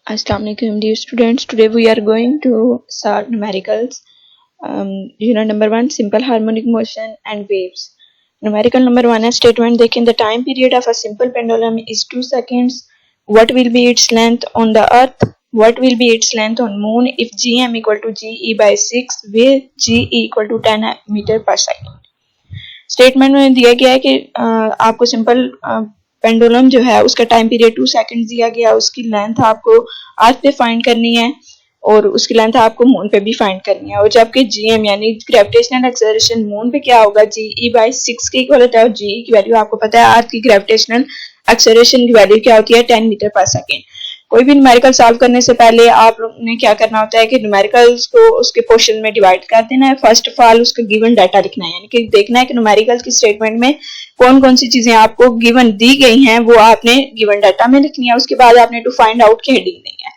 Assalamu alaikum dear students. Today we are going to start numericals. Unit number 1, simple harmonic motion and waves. Numerical number 1 है statement. देखें, the time period of a simple pendulum is 2 seconds. What will be its length on the earth? What will be its length on moon if gm equal to ge by 6 where ge equal to 10 meter per second. Statement में दिया गया है कि आपको simple pendulum जो है उसका time period 2 second दिया गया, उसकी लेंथ आपको अर्थ पे फाइंड करनी है और उसकी लेंथ आपको मून पे भी फाइंड करनी है। और जबकि जीएम यानी ग्रेविटेशनल एक्सेलरेशन मून पे क्या होगा, जीई बाय 6 के इक्वल होता है और जीई की वैल्यू आपको पता है अर्थ की ग्रेविटेशनल एक्सेलरेशन की वैल्यू क्या होती है 10 मीटर पर सेकेंड। कोई भी न्यूमेरिकल सॉल्व करने से पहले आप लोगों ने क्या करना होता है कि न्यूमेरिकल्स को उसके पोर्शन में डिवाइड कर देना है। फर्स्ट ऑफ ऑल उसका गिवन डाटा लिखना है, यानी कि देखना है कि न्यूमेरिकल्स की स्टेटमेंट में कौन कौन सी चीजें आपको गिवन दी गई हैं वो आपने गिवन डाटा में लिखनी है। उसके बाद आपने टू फाइंड आउट की हेडिंग देनी है,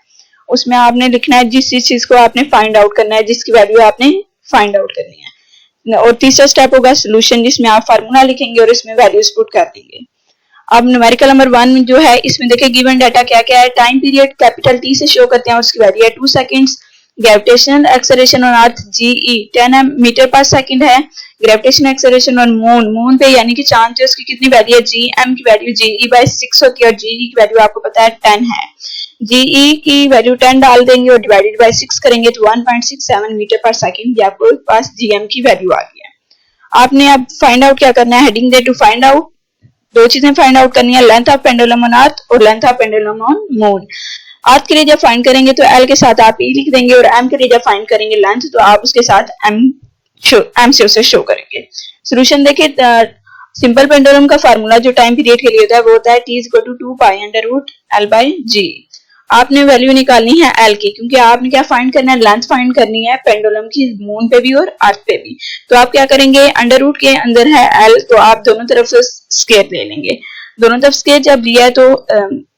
उसमें आपने लिखना है जिस चीज को आपने फाइंड आउट करना है, जिसकी वैल्यू आपने फाइंड आउट करनी है। और तीसरा स्टेप होगा सोल्यूशन, जिसमें आप फार्मूला लिखेंगे और इसमें वैल्यूज पुट कर देंगे। अब न्यूमेरिकल नंबर 1 जो है इसमें देखिए गिवन डाटा क्या क्या है। टाइम पीरियड कैपिटल टी से शो करते हैं और उसकी वैल्यू है 2 seconds. Gravitational acceleration on earth g e 10 metre per second है। ग्रेविटेशनल एक्सेलरेशन ऑन मून पे यानी कि चांद पे उसकी कितनी वैल्यू है, जी एम की वैल्यू जीई बाय 6 होती है और जीई की वैल्यू आपको पता है 10 है। जीई की वैल्यू 10 डाल देंगे और डिवाइडेड बाय 6 करेंगे तो 1.67 मीटर पर सेकंड ये आपको पास जीएम की वैल्यू आ गई है। आपने अब फाइंड आउट क्या करना है, heading they to find out. दो चीजें फाइंड आउट करनी है, length of pendulum on earth और length of pendulum on moon. Earth के लिए जब फाइंड करेंगे तो एल के साथ आप ई लिख देंगे और एम के लिए जब फाइंड करेंगे लेंथ तो आप उसके साथ एम से उसे शो करेंगे। सोल्यूशन देखिए, सिंपल पेंडुलम का फार्मूला जो टाइम पीरियड के लिए होता है वो होता है T is equal to 2 pi under root L by G. आपने वैल्यू निकालनी है एल की, क्योंकि आपने क्या फाइंड करना है, लेंथ फाइंड करनी है पेंडुलम की मून पे भी और अर्थ पे भी। तो आप क्या करेंगे, अंडर रूट के अंदर है एल तो आप दोनों तरफ से स्केयर ले लेंगे। दोनों तरफ स्केयर जब लिया है तो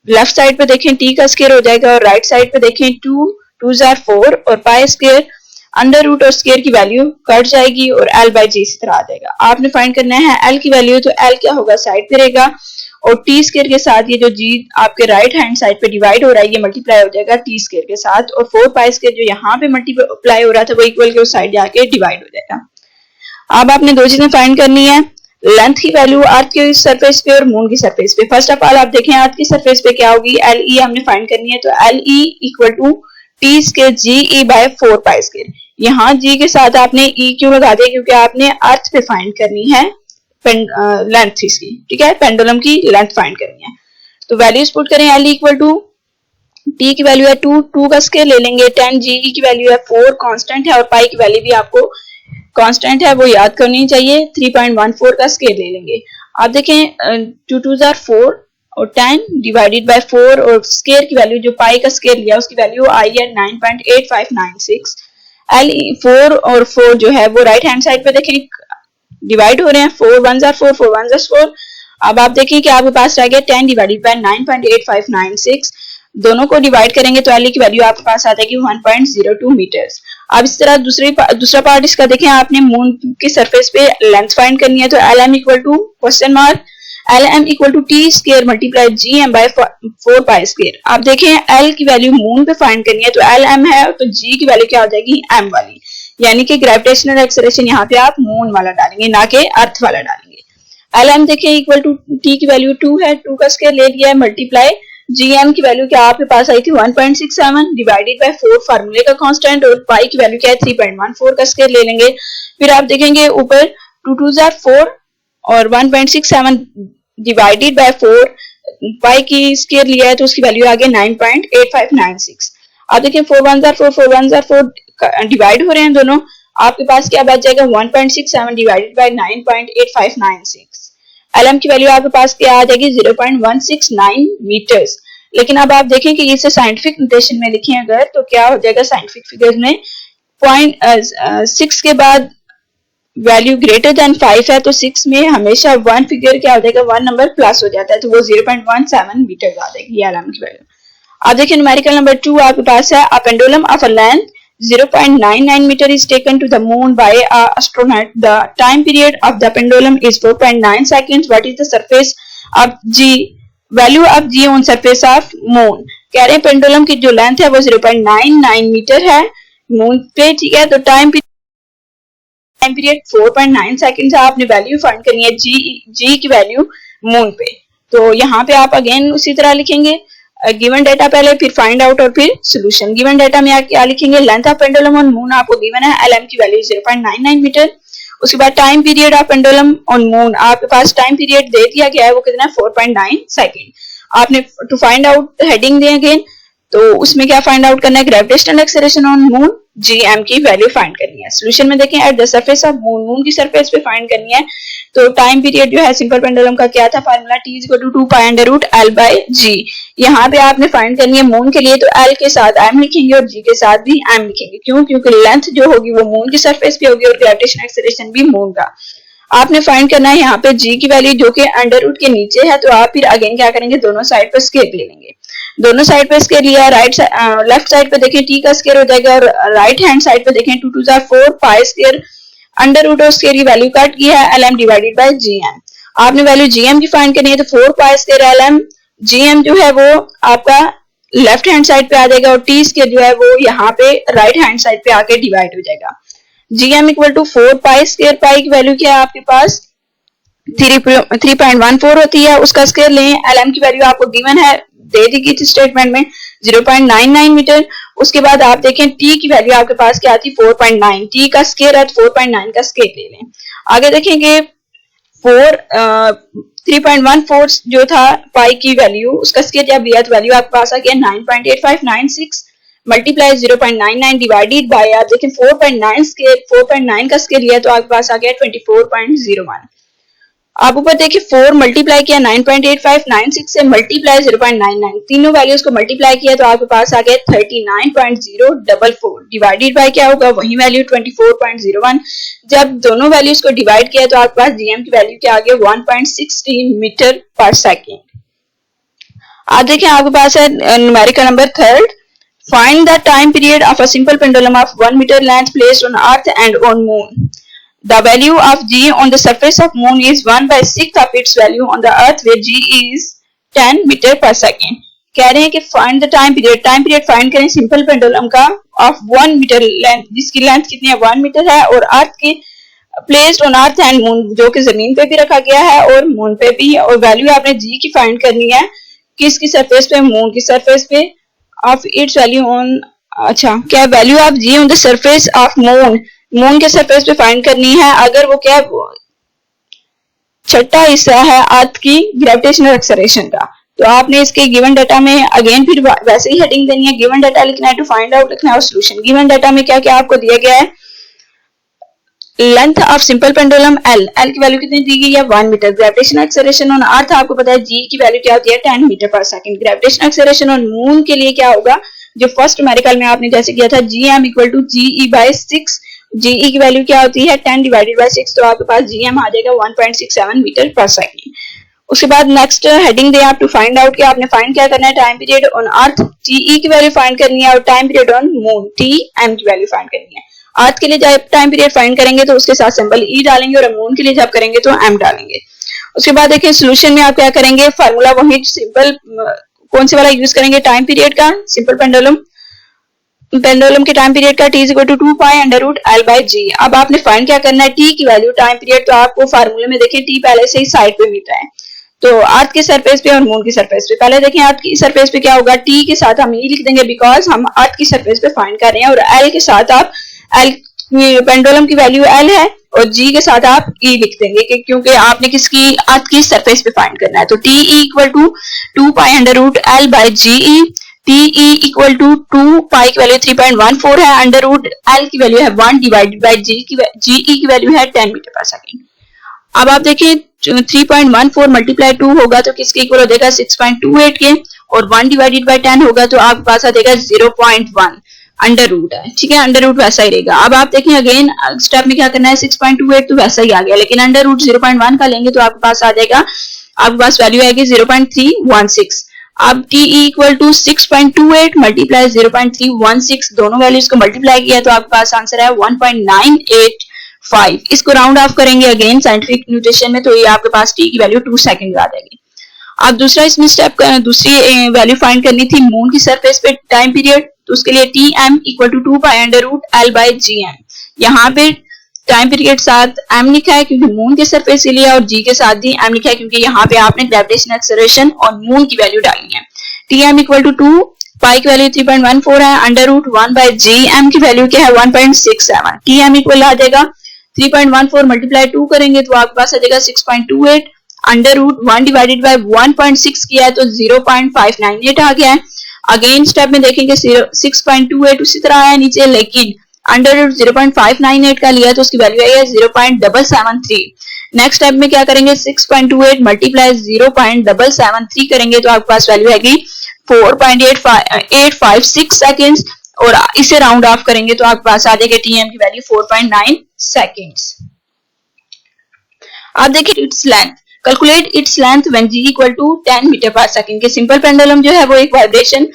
लेफ्ट साइड पे देखें टी का स्केयर हो जाएगा और राइट साइड पे देखें 2 जार 4 और पाई स्केयर अंडर रूट और स्केयर की वैल्यू कट जाएगी और एल बाय जी इसी तरह आ जाएगा। आपने फाइंड करना है एल की वैल्यू, तो एल क्या होगा साइड पे रहेगा और टी स्केयर के साथ ये जो जी आपके राइट हैंड साइड पे डिवाइड हो रहा है ये मल्टीप्लाई हो जाएगा टी स्केयर के साथ और 4 पाई स्केयर जो यहाँ पे मल्टीप्लाई हो रहा था वो इक्वल के उस साइड जाके डिवाइड हो जाएगा। अब आपने दो चीजें फाइंड करनी है, लेंथ की वैल्यू अर्थ के सरफेस पे और मून की सरफेस पे। फर्स्ट ऑफ ऑल आप देखें अर्थ की सरफेस पे क्या होगी, एल ई हमने फाइंड करनी है, तो L E equal to T square G E by 4 pi square. यहाँ जी के साथ आपने ई क्यों लगा दिया, क्योंकि आपने अर्थ पे फाइंड करनी है लेंथ इसकी, ठीक है, पेंडुलम की लेंथ फाइंड करनी है। तो वैल्यूज पुट करें, एल इक्वल टू टी की वैल्यू है 2 का स्केयर ले लेंगे, 10 जी की वैल्यू है 4 कांस्टेंट है और पाई की वैल्यू भी आपको कांस्टेंट है वो याद करनी चाहिए, 3.14 का स्केयर ले लेंगे। आप देखें 2 जार 4 और 10 डिवाइडेड बाय 4 और स्केयर की वैल्यू जो पाई का स्केयर लिया उसकी वैल्यू आई है 9.8596। एल 4 और 4 जो है वो राइट हैंड साइड पे देखें डिवाइड हो रहे हैं, 4 1 जार 4 4 1 जार 4। अब आप देखिए कि आपके पास रह गया 10 डिवाइडेड बाय 9.8596, दोनों को डिवाइड करेंगे तो एल की वैल्यू आपके पास आ जाएगी 1.02 मीटर्स। अब इस तरह दूसरा पार्ट इसका देखें, आपने मून की सरफेस पे लेंथ फाइंड करनी है, तो l m equal to question mark l m equal to T square multiply g m by 4 pi square. आप देखें एल की वैल्यू मून पे फाइंड करनी है तो एल एम है तो जी की वैल्यू क्या हो जाएगी एम वाली, यानी कि ग्रेविटेशनल एक्सेलरेशन यहाँ पे आप मून वाला डालेंगे ना कि अर्थ वाला डालेंगे। एल एम देखिए इक्वल टू टी की वैल्यू 2 है, 2 का स्केयर ले लिया है मल्टीप्लाई जीएम की वैल्यू क्या आपके पास आई थी 1.67 डिवाइडेड बाय 4 फार्मूले का कांस्टेंट और पाई की वैल्यू क्या है 3.14 का स्केयर ले लेंगे। फिर आप देखेंगे ऊपर 2 जार 4 और 1.67 डिवाइडेड बाय 4 पाई की स्केयर लिया है तो उसकी वैल्यू आ गई 9.8596। आप देखें 4 1 जार 4 4 1 जार 4 डिवाइड हो रहे हैं दोनों, आपके पास क्या बच जाएगा 1.67 डिवाइडेड बाय 9.8596। एलएम की वैल्यू आपके पास क्या आ जाएगी 0.169 मीटर्स। लेकिन अब आप देखें कि इसे साइंटिफिक नोटेशन में लिखें अगर तो क्या हो जाएगा, साइंटिफिक फिगर्स में 0.6 के बाद वैल्यू ग्रेटर देन 5 है तो 6 में हमेशा 1 फिगर क्या हो जाएगा, 1 नंबर प्लस हो जाता है तो वो 0.17 मीटर आ जाएगी एलएम की वैल्यू। अब देखिए न्यूमेरिकल नंबर 2 आपके पास है, a pendulum of a length 0.99 meter is taken to the moon by a astronaut. The time period of the pendulum is 4.9 seconds. What is the surface of G? Value of G on surface of moon. कह रहे हैं pendulum की जो length है वो 0.99 metre है moon पे, ठीक है। तो टाइम पीरियड 4.9 सेकंड है। आपने वैल्यू फाइंड करनी है जी की वैल्यू मून पे। तो यहाँ पे आप अगेन उसी तरह लिखेंगे गिवन डेटा पहले, फिर फाइंड आउट और फिर सोल्यूशन। गिवन डेटा में आप क्या लिखेंगे, length of pendulum on moon आपको गिवन है, एलएम की वैल्यू 0.99 मीटर। उसके बाद time period of pendulum on moon, आपके पास टाइम पीरियड दे दिया गया है, वो कितना है 4.9 सेकंड। आपने टू फाइंड आउट हेडिंग दें अगेन, तो उसमें क्या फाइंड आउट करना है, gravitational acceleration on moon GM की वैल्यू फाइंड करनी है। सोल्यूशन में देखें at the surface of moon, moon की सरफेस पे फाइंड करनी है। तो टाइम पीरियड जो है सिंपल पेंडुलम का क्या था formula, t is equal to 2 pi under root l by g। यहाँ पे आपने फाइंड करनी है मून के लिए, तो l के साथ m लिखेंगे और g के साथ भी m लिखेंगे। क्यों? क्योंकि लेंथ जो होगी वो मून की सरफेस पे होगी और ग्रेविटेशनल एक्सेलरेशन भी मून का। आपने फाइंड करना है यहाँ पे g की वैल्यू जो कि अंडर रूट के नीचे है, तो आप फिर अगेन क्या करेंगे, दोनों साइड पर स्केयर ले लेंगे। दोनों साइड पे स्केयर लिया, लेफ्ट साइड पे देखें t का स्केयर हो जाएगा और राइट हैंड साइड पे देखें 2 2 4 pi square under root of square की वैल्यू कट की है lm डिवाइडेड बाय gm। आपने वैल्यू gm की फाइंड करनी है, तो 4 पाई स्केयर lm gm जो है वो आपका लेफ्ट हैंड साइड पे आ जाएगा और t स्केयर जो है वो यहाँ पे राइट हैंड साइड पे आके डिवाइड हो जाएगा। gm equal to 4 pi square, pi की वैल्यू क्या है आपके पास 3.14 होती है, उसका स्केयर लें। lm की वैल्यू आपको गिवन है, दे दी गई थी स्टेटमेंट में 0.99 मीटर। उसके बाद आप देखें t की वैल्यू आपके पास क्या थी 4.9, t का स्केयर है 4.9 का स्केयर ले लें। आगे देखेंगे 3.14 जो था पाई की वैल्यू, उसका स्केयर जब लिया तो वैल्यू आपके पास आ गया 9.8596 मल्टीप्लाई 0.99 डिवाइडेड बाय, आप देखें 4.9 स्केयर 4.9 का स्केयर लिया तो आपके पास आ गया 24.01। आप ऊपर देखिए 4 मल्टीप्लाई किया 9.8596 से मल्टीप्लाई 0.99, तीनों वैल्यूज को मल्टीप्लाई किया तो आपके पास आ गया 39.044 डिवाइडेड बाय क्या होगा, वही वैल्यू 24.01। जब दोनों वैल्यूज को डिवाइड किया तो आपके पास जीएम की वैल्यू क्या आ गया 1.60 मीटर पर सेकेंड। आप देखें आपके पास है numerical number third, find the time period of a simple pendulum of 1 metre length placed on earth and on moon. The value of g on the surface of moon is 1/6 of its value on the earth where g is 10 metre पर second. कह रहे हैं कि find the time period find करें simple pendulum का of 1 metre length, जिसकी length कितनी है 1 मीटर है और अर्थ के placed on earth and moon, जो कि जमीन पे भी रखा गया है और मून पे भी। और वैल्यू आपने g की फाइंड करनी है किसकी सरफेस पे, मून की सरफेस पे, ऑफ इट्स वैल्यू ऑन, अच्छा क्या value of g on the surface of moon, moon के सरफेस पे फाइंड करनी है। अगर वो क्या छठा हिस्सा है अर्थ की ग्रेविटेशनल एक्सेलरेशन का, तो आपने इसके गिवन डाटा में अगेन फिर वैसे ही हेडिंग देनी है, गिवन डाटा लिखना है, टू फाइंड आउट लिखना है और सोल्यूशन। गिवन डाटा में क्या क्या आपको दिया गया है, length of simple pendulum l की वैल्यू कितनी दी गई है 1 metre. Gravitational acceleration on earth आपको पता है g की वैल्यू क्या होती है 10 metre per second. Gravitational acceleration on moon के लिए क्या होगा, जो फर्स्ट न्यूमेरिकल में आपने जैसे किया था gm equal to ge/6, GE की वैल्यू क्या होती है 10 डिवाइडेड बाय 6, तो आपके पास GM आ जाएगा 1.67 मीटर पर सेकंड। उसके बाद नेक्स्ट हेडिंग दे आप टू फाइंड आउट कि आपने फाइंड क्या करना है, time period on earth TE की वैल्यू फाइंड करनी है और time period on moon TM की वैल्यू फाइंड करनी है। अर्थ के लिए जब टाइम पीरियड फाइंड करेंगे तो उसके साथ सिंबल E डालेंगे और मून के लिए जब करेंगे तो M डालेंगे। उसके बाद देखिए सोल्यूशन में आप क्या करेंगे, फार्मूला वही सिंपल कौन से वाला यूज करेंगे, टाइम पीरियड का, सिंपल पेंडुलम के टाइम पीरियड का t is equal to 2 pi under root l by g। अब आपने फाइंड क्या करना है, t की वैल्यू टाइम पीरियड, तो आपको फार्मूले में देखें t पहले से ही साइड पे मिलता है, तो अर्थ के सरफेस पे और मून की सरफेस पे। पहले देखें अर्थ की सरफेस पे क्या होगा, t के साथ हम e लिख देंगे बिकॉज हम अर्थ की सरफेस पे फाइंड कर रहे हैं, और l के साथ आप पेंडुलम की वैल्यू l है और g के साथ आप e लिख देंगे क्योंकि आपने किसकी अर्थ की सरफेस पे फाइंड करना है। तो t equal to 2 pi under root l by g e, TE equal to 2 pi की वैल्यू 3.14 है, अंडर रूट L की वैल्यू है 1 डिवाइडेड बाय GE की वैल्यू है 10 मीटर पर सेकंड। अब आप देखिए 3.14 मल्टीप्लाई 2 होगा तो किसके इक्वल हो जाएगा 6.28 के, और 1 डिवाइडेड बाय 10 होगा तो आपके पास आ जाएगा 0.1 अंडर रूट है, ठीक है, अंडर रूट वैसा ही रहेगा। अब आप देखें अगेन स्टेप में क्या करना है, 6.28 तो वैसा ही आ गया, लेकिन अंडर रूट 0.1 का लेंगे तो आपके पास आ जाएगा, आपके पास वैल्यू आएगी 0.316। अब t इक्वल टू 6.28 मल्टीप्लाई 0.316, दोनों वैल्यूज को मल्टीप्लाई किया तो आपके पास आंसर है 1.985। इसको राउंड ऑफ करेंगे अगेन साइंटिफिक नोटेशन में, तो ये आपके पास t की वैल्यू 2 सेकंड आ जाएगी। अब दूसरा इसमें स्टेप, दूसरी वैल्यू फाइंड करनी थी मून की सरफेस पे टाइम पीरियड, तो उसके लिए t m equal to 2 pi under root l by g m. यहाँ पे टाइम पीरियड साथ एम लिखा है क्योंकि मून के सरफेस के लिए, और जी के साथ भी एम लिखा है क्योंकि यहाँ पे आपने ग्रेविटेशनल एक्सेलरेशन और मून की वैल्यू डालनी है। T m equal to 2, pi की वैल्यू 3.14 है, under root 1 by g m की वैल्यू क्या है 1.67। टी एम इक्वल आ जाएगा 3.14 मल्टीप्लाई 2 करेंगे तो आपके पास आ जाएगा 6.28, अंडर रूट 1 डिवाइडेड बाय 1.6 किया है तो 0.598 आ गया है। अगेन स्टेप में देखेंगे 6.28 उसी तरह आया नीचे, लेकिन अंडर रूट 0.598 का लिया तो उसकी वैल्यू आई है 0.773। नेक्स्ट स्टेप में क्या करेंगे 6.28 मल्टीप्लाई 0.773 करेंगे तो आपके पास वैल्यू आएगी 4.856 सेकेंड्स, और इसे राउंड ऑफ करेंगे तो आपके पास आ जाएगा टीएम की वैल्यू 4.9 सेकेंड्स। अब देखिए its length, calculate its length when g equal to 10 metre per second के सिंपल पेंडुलम जो है वो एक वाइब्रेशन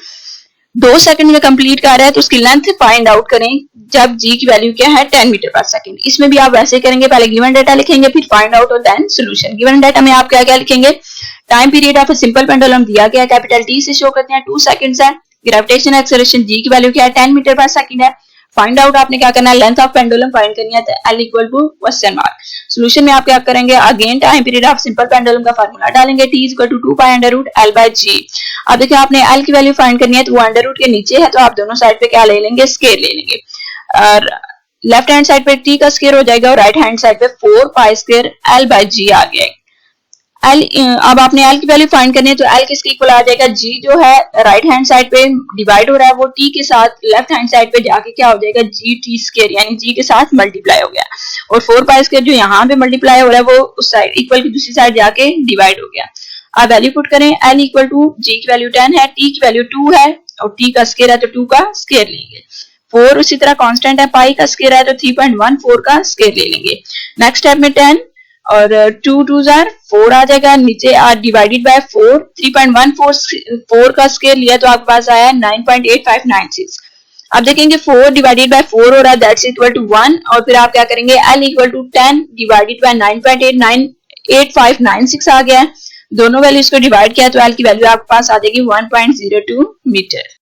2 सेकंड में कंप्लीट कर रहा है, तो उसकी लेंथ फाइंड आउट करें जब g की वैल्यू क्या है 10 मीटर पर सेकंड। इसमें भी आप वैसे करेंगे, पहले गिवन डाटा लिखेंगे फिर फाइंड आउट और देन सॉल्यूशन। गिवन डाटा में आप क्या क्या लिखेंगे, time period of simple pendulum दिया गया कैपिटल T से शो करते हैं 2 सेकंड्स है, ग्रेविटेशनल एक्सेलरेशन g की वैल्यू क्या है 10 मीटर पर सेकंड है। फाइंड आउट आपने क्या करना है, लेंथ ऑफ पेंडुलम फाइंड करनी है, तो L equal to question mark. Solution में आप क्या करेंगे, again time period of simple pendulum का फार्मूला डालेंगे, T equal to 2 pi under root L by G। अब देखिए आपने L की वैल्यू फाइंड करनी है तो वो अंडर रूट के नीचे है, तो आप दोनों साइड पे क्या ले लेंगे, स्केयर ले लेंगे। और लेफ्ट हैंड साइड पे T का स्केयर हो जाएगा और राइट हैंड साइड पे 4 pi square L by G आ गया। L, अब आपने L की वैल्यू फाइंड करनी है तो L किसके इक्वल आ जाएगा, G जो है राइट हैंड साइड पे डिवाइड हो रहा है वो T के साथ लेफ्ट हैंड साइड पे जाके क्या हो जाएगा G T स्क्वायर, यानी G के साथ मल्टीप्लाई हो गया, और 4 पाई स्क्वायर जो यहाँ पे मल्टीप्लाई हो रहा है वो उस साइड इक्वल की दूसरी साइड जाके डिवाइड हो गया। अब वैल्यू पुट करें, L इक्वल टू G की वैल्यू 10 है, T की वैल्यू 2 है और T का स्क्वायर है तो 2 का स्क्वायर लेंगे। 4 उसी तरह कांस्टेंट है, पाई का स्क्वायर है तो 3.14 का स्क्वायर ले लेंगे। नेक्स्ट स्टेप में 10 और 2 2s आर 4 आ जाएगा, नीचे आर डिवाइडेड बाय 4, 3.14 का स्क्वायर लिया तो आपके पास आया 9.8596। अब देखेंगे 4 डिवाइडेड बाय 4 हो रहा है, दैट्स इक्वल टू 1, और फिर आप क्या करेंगे L equal to 10 divided by 9.8596 आ गया है। दोनों वैल्यूज को डिवाइड किया तो L की वैल्यू आपके पास आ जाएगी 1.02 मीटर।